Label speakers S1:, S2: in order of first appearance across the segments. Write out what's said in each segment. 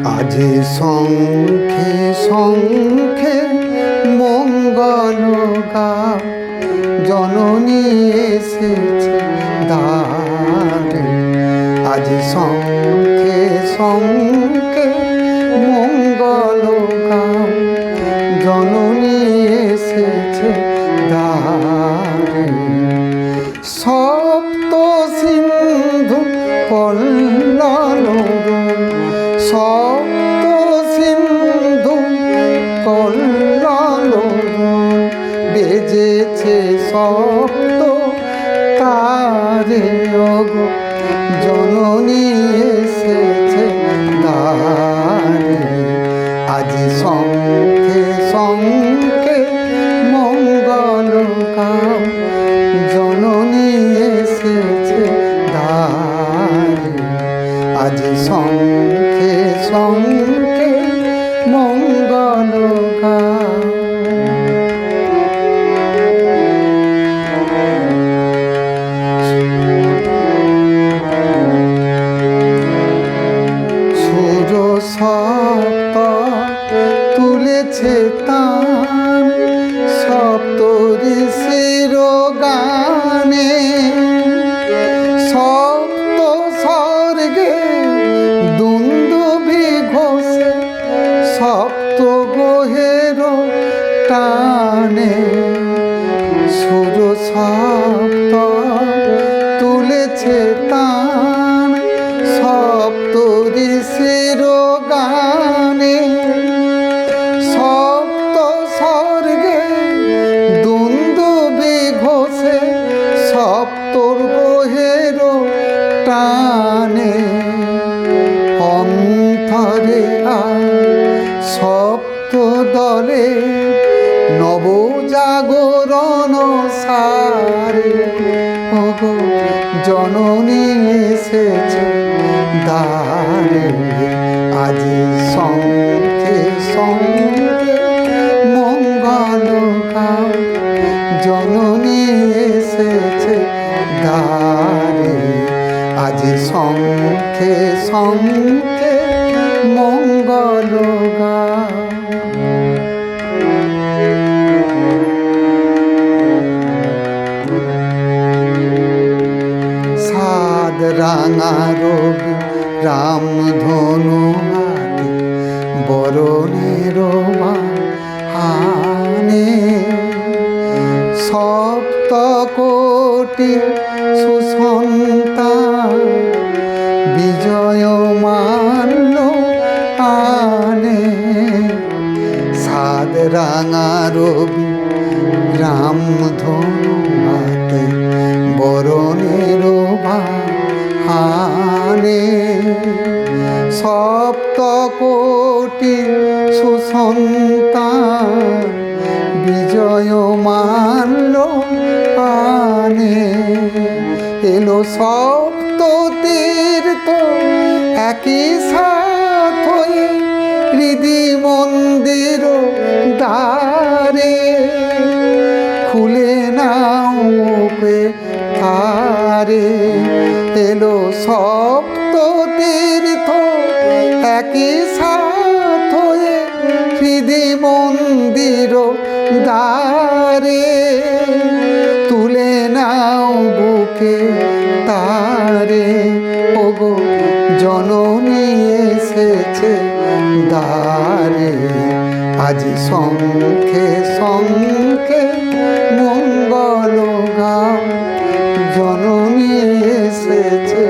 S1: আজি শঙ্খে শঙ্খে মঙ্গল গাও, জননী এসেছে দ্বারে। আজি শঙ্খে শঙ্খে মঙ্গল গাও, জননী এসেছে দ্বারে। সপ্ত সিন্ধু কল্যাণ, সপ্ত সিন্ধু কল্যাণ, বেজেছে সপ্ত তারে। ওগো জননী এসেছে দ্বারে। আজি শঙ্খে শঙ্খে মঙ্গল গাও, জননী এসেছে দ্বারে। আজি শঙ্খে শঙ্খে মঙ্গল গাও। সুর সপ্ত তুলেছে তান, সপ্ত ঋষির গানে। সপ্ত স্বর্গে দুন্দুভি ঘোষে, সপ্ত গ্রহের টানে। সুর সপ্ত তুলেছে তান, সপ্ত ঋষির গানে। সপ্ত স্বর্গে দুন্দুভি ঘোষে, সপ্ত গ্রহের টানে। অন্তরে সপ্ত দলে নবজাগরণ সারে। ওগো জননী এসেছে দ্বারে। আজি শঙ্খে শঙ্খে মঙ্গল গাও, জননী এসেছে দ্বারে। আজি শঙ্খে শঙ্খে মঙ্গল গাও। সাদ রাঙা রবি রামধনু হাতে, বরণের বাহানে। সপ্ত কোটি সুসন্তান বিজয় মাল্য আনে। সাদ রাঙা রবি রামধনু হাতে, বরণের বাহানে। সপ্ত কোটি সুসন্তান বিজয় মাল্য আনে। এলো সপ্ত তীর্থ একই সাথ হয়ে, হৃদি মন্দির দ্বারে। খুলে নাও তারে। এলো সপ্ত তীর্থ একই সাথ হয়ে, হৃদি মন্দির দ্বারে। তুলে নাও বুকে তারে। ওগো জননী এসেছে দ্বারে। আজি শঙ্খে শঙ্খে মঙ্গল গাও, জননী এসেছে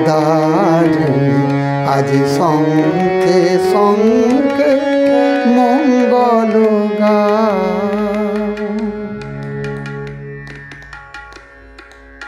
S1: দ্বারে। আজি শঙ্খে শঙ্খে মঙ্গল গাও।